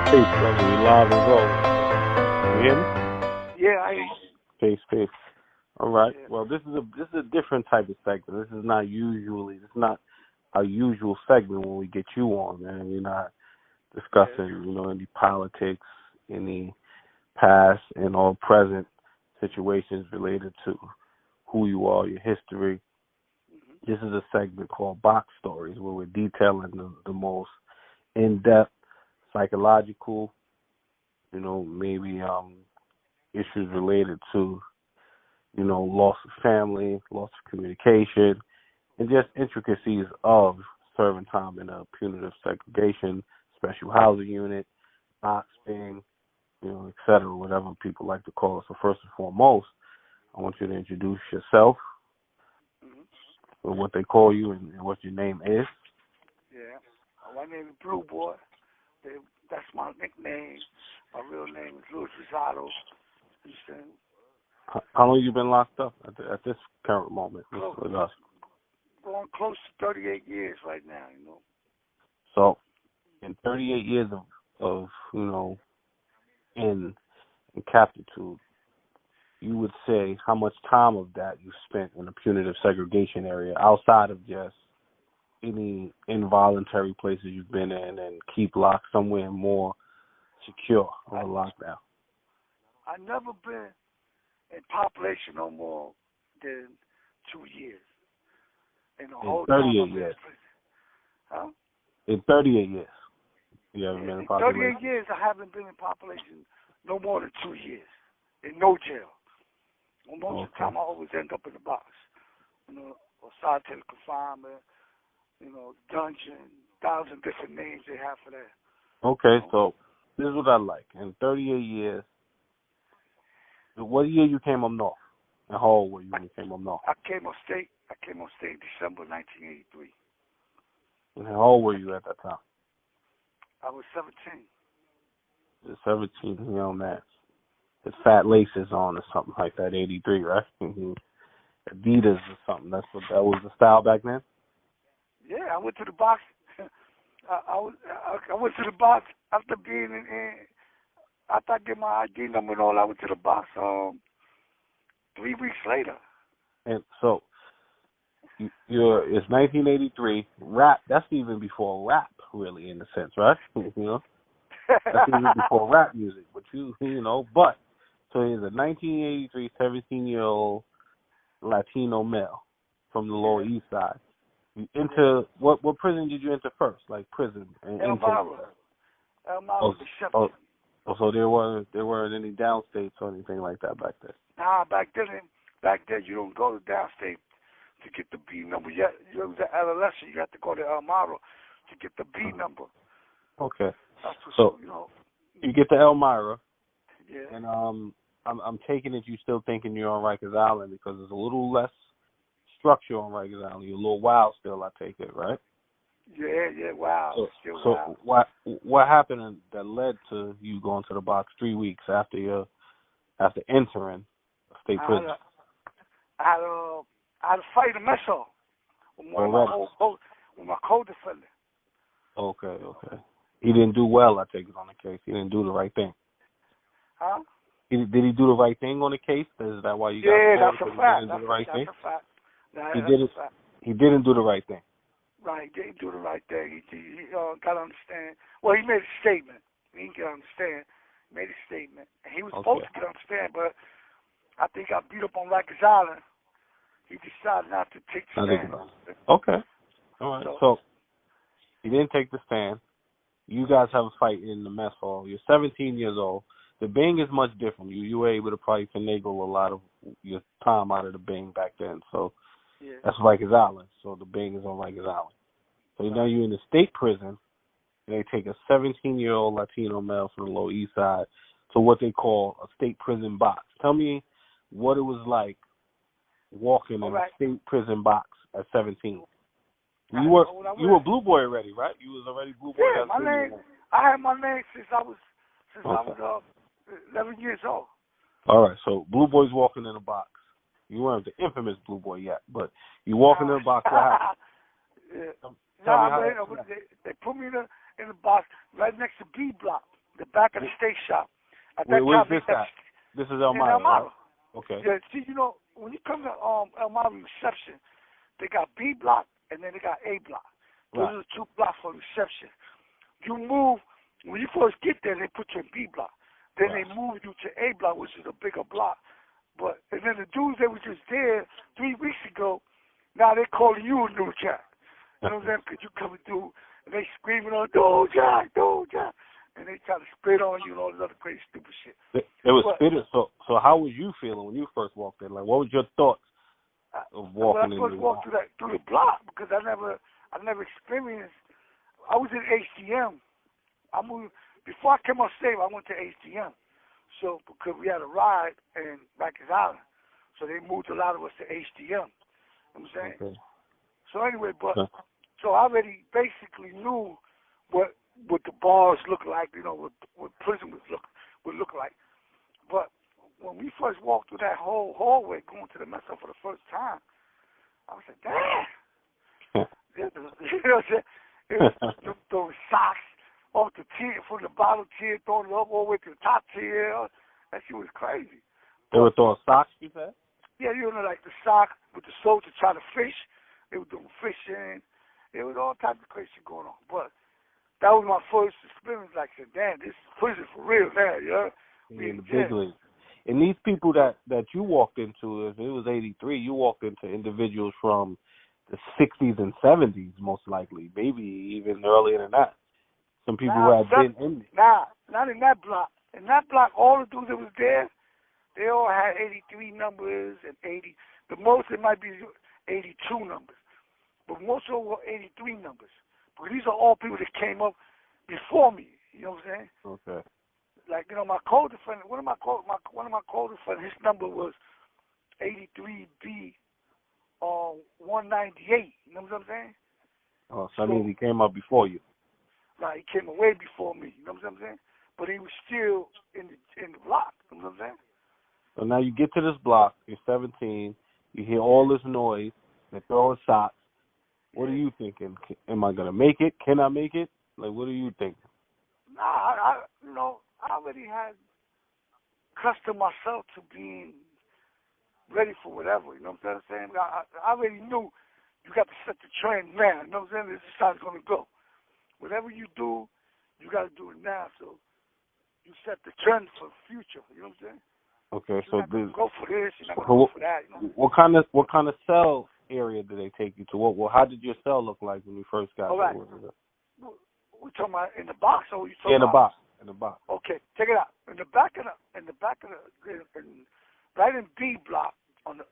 Peace, brother. We live and rolling. You hear me? Yeah, I hear you. Peace. All right. Yeah. Well, this is a different type of segment. This is not our usual segment when we get you on, man. We're not discussing, any politics, any past and or present situations related to who you are, your history. Mm-hmm. This is a segment called Box Stories, where we're detailing the most in-depth psychological, maybe issues related to, loss of family, loss of communication, and just intricacies of serving time in a punitive segregation, special housing unit, box being, et cetera, whatever people like to call it. So first and foremost, I want you to introduce yourself, or what they call you, and what your name is. Yeah. My name is BLUEBOy. That's my nickname. My real name is Luis Rosado. How long you been locked up at this current moment with us? Going close to 38 years right now, So, in 38 years of in captitude, you would say how much time of that you spent in the punitive segregation area outside of just any involuntary places you've been in and keep locked somewhere more secure or lockdown? I've never been in population no more than 2 years. In the whole 38 years. Huh? In 38 years. You haven't been in population? 38 years I haven't been in population no more than 2 years. In no jail. Most of the time I always end up in the box. Or solitary confinement, dungeon, 1,000 different names they have for that. Okay, so this is what I like. In 38 years, what year you came up north? And how old were you when you came up north? I came up state December 1983. And how old were you at that time? I was 17. You're 17, young man. His fat laces on or something like that, 83, right? Adidas or something. That was the style back then? Yeah, I went to the box. I went to the box after being in. After I get my ID number and all, I went to the box 3 weeks later. And so, it's 1983. Rap, that's even before rap, really, in a sense, right? That's even before rap music. But so he's a 1983 17-year-old Latino male from the Lower East Side. You into what prison did you enter first? Like prison? Elmira. So there weren't any downstates or anything like that back then. Nah, back then you don't go to downstate to get the B number. You was an adolescent. You have to go to Elmira to get the B number. Okay. So you get to Elmira. Yeah. And I'm taking it you still thinking you're on Rikers Island because there's a little less structure on Rikers Island. You're a little wild still, I take it, right? Yeah, wow. So what happened that led to you going to the box 3 weeks after entering state prison? I had a fight in mess hall with my co-defendant. Okay. He didn't do well, I take it, on the case. He didn't do the right thing. Huh? Did he do the right thing on the case? Is that why you got that's a fact. He didn't do the right thing? That's a fact. He didn't do the right thing. Right, he didn't do the right thing. He got to understand. Well, he made a statement. He didn't get to understand. He made a statement. And he was supposed to get understand, but I think he got beat up on Rikers Island. He decided not to take the stand. Okay. All right. So he didn't take the stand. You guys have a fight in the mess hall. You're 17 years old. The Bing is much different. You were able to probably finagle a lot of your time out of the Bing back then. So that's Rikers Island. So the Bing is on Rikers Island. So now you're in the state prison, and they take a 17-year-old Latino male from the Lower East Side to what they call a state prison box. Tell me what it was like walking in a state prison box at 17. You were Blue Boy already, right? You was already Blue Boy. Yeah, I had my name since I was 11 years old. All right, so Blue Boy's walking in a box. You weren't the infamous Blue Boy yet, but you walking in a box. What happened? They put me in the box right next to B block. The back of the steak shop. Where's this at? This is Elmira, right? Okay. Yeah, see, you know, when you come to Elmira reception, they got B block and then they got A block. Those are the two blocks for reception. You move, when you first get there, they put you in B block. Then they move you to A block, which is a bigger block. And then the dudes that were just there 3 weeks ago, now they calling you a new Jack. You know what I'm saying? Because you coming through and they screaming on, "Dude Jack, dude Jack." And they try to spit on you and all this other crazy stupid shit. They were spitting. So how was you feeling when you first walked in? Like, what was your thoughts of walking in? When I first walked through the block, because I never experienced. I was in HTM. I moved before I came on stage. I went to HTM. So because we had a ride in Rikers Island, so they moved a lot of us to HTM. You know what I'm saying? Okay. So anyway, so I already basically knew what the bars look like, you know, what prison would look like. But when we first walked through that whole hallway going to the mess hall for the first time, I was like, damn. You know what I'm saying? It was throwing socks off the tier, from the bottom tier, throwing it up all the way to the top tier. That shit was crazy. They were throwing socks, you said? Yeah, you know, like the sock with the soldier trying to fish. They were doing fishing. It was all types of crazy shit going on. But that was my first experience. Like I said, damn, this is prison for real now, you know? In the big league. And these people that you walked into, if it was 83, you walked into individuals from the 60s and 70s, most likely, maybe even earlier than that. Some people who had been in it. Not in that block. In that block, all the dudes that was there, they all had 83 numbers and 80. The most, it might be 82 numbers. But most of them were 83 numbers. Because these are all people that came up before me. You know what I'm saying? Okay. Like, you know, my co-defendant, one of my co-defendants, his number was 83B 198. You know what I'm saying? Oh, so that means he came up before you. Nah, he came away before me. You know what I'm saying? But he was still in the block. You know what I'm saying? So now you get to this block. You're 17. You hear all this noise. They're throwing socks. What are you thinking? Am I gonna make it? Can I make it? Like, what are you thinking? Nah, I already had accustomed myself to being ready for whatever. You know what I'm saying? I already knew you got to set the trend now. You know what I'm saying? This is how it's gonna go. Whatever you do, you got to do it now. So you set the trend for the future. You know what I'm saying? Okay, so go for this. You're not gonna go for that. You know? What kind of cell area did they take you to? How did your cell look like when you first got there? We're talking about in the box, or you talking about? In the box. Okay, check it out. In the back of right in B block,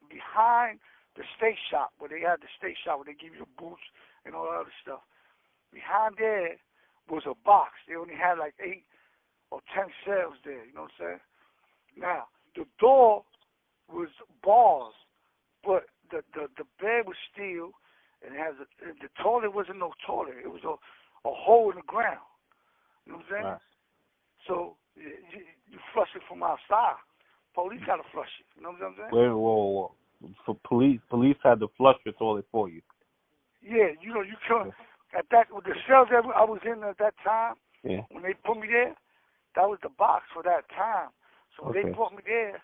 behind the steak shop, where they had the steak shop where they give you the boots and all that other stuff. Behind there was a box. They only had like 8 or 10 cells there. You know what I'm saying? Now the door was bars, but the bed was steel, and the toilet wasn't no toilet. It was a hole in the ground. You know what I'm saying? Right. So you flush it from outside. Police got to flush it. You know what I'm saying? Wait, whoa. For police had to flush the toilet for you. Yeah, you know, you can at that with the cells that I was in at that time. Yeah. When they put me there, that was the box for that time. So when they put me there,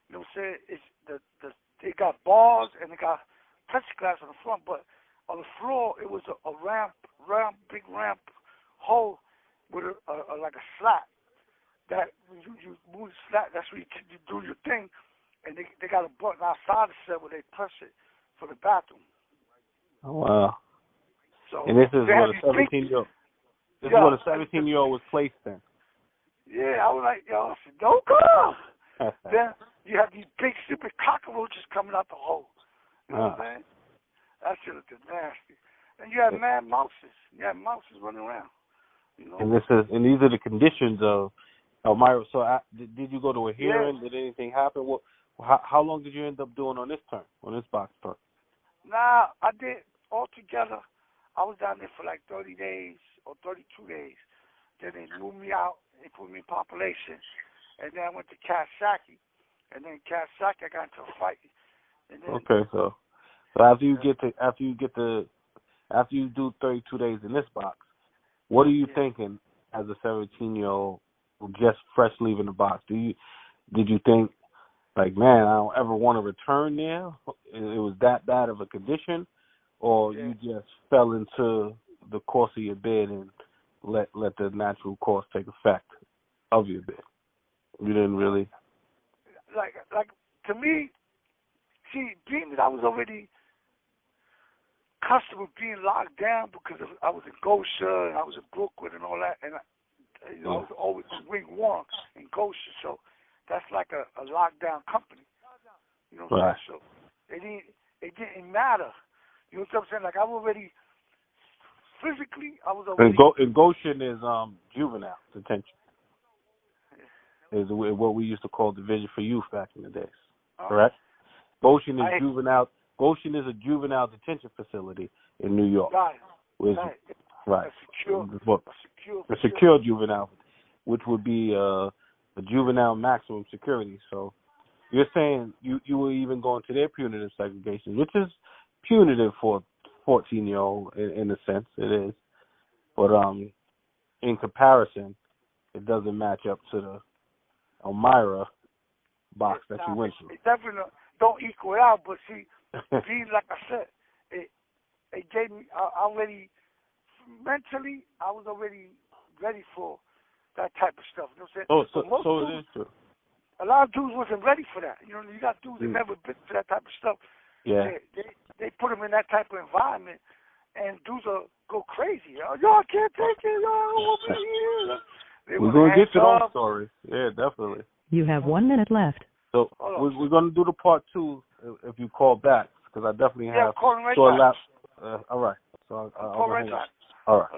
you know what I'm saying? It's they got bars and they got plexiglass on the front, but on the floor it was a big ramp hole with like a slat. That you move the slat, that's where you do your thing, and they got a button outside the cell where they press it for the bathroom. Oh wow! So and this is what a 17-year-old. This is what a 17-year-old was placed in. Yeah, I was like, yo, I said, don't go. Then you have these big stupid cockroaches coming out the hole. You know what I'm saying? That shit looked nasty. And you had mad mouses. You had mouses running around. You know? And these are the conditions of Elmira. So did you go to a hearing? Yeah. Did anything happen? How long did you end up doing on this term, on this box term? Nah, I did altogether. I was down there for like 30 days or 32 days. Then they moved me out. They put me in population, and then I went to Kasaki, and then Kasaki I got into a fight. And then, okay, so after you do 32 days in this box, what are you thinking as a 17-year-old just fresh leaving the box? Did you think, like, man, I don't ever want to return there? It was that bad of a condition, or you just fell into the course of your bid and let the natural course take effect of your bid? You didn't really. Like to me, see, being that I was already accustomed with being locked down because I was in Gosha and I was in Brooklyn and all that, and I was always in Wing 1 in Gosha, so that's like a lockdown company. You know what I'm saying? So it didn't matter. You know what I'm saying? Like I was already physically, I was already. And Goshen is juvenile detention. Is what we used to call Division for Youth back in the days. Correct? Goshen is juvenile. Goshen is a juvenile detention facility in New York. Right. Right. A secure juvenile, which would be a juvenile maximum security. So you're saying you were even going to their punitive segregation, which is punitive for a 14-year-old in a sense. It is. But in comparison, it doesn't match up to the Elmira box that you went to. It definitely don't equal out, but see, being like I said, it gave me already mentally. I was already ready for that type of stuff. You know what I'm saying? So it is true. A lot of dudes wasn't ready for that. You know, you got dudes that never been to that type of stuff. Yeah. They put them in that type of environment, and dudes will go crazy. Y'all can't take it. Y'all don't want me here. We're going to get to those stories. Yeah, definitely. You have 1 minute left. So we're going to do the part 2 if you call back, because I definitely have. Yeah, I'm calling right back. All right. So I'll call right back. All right.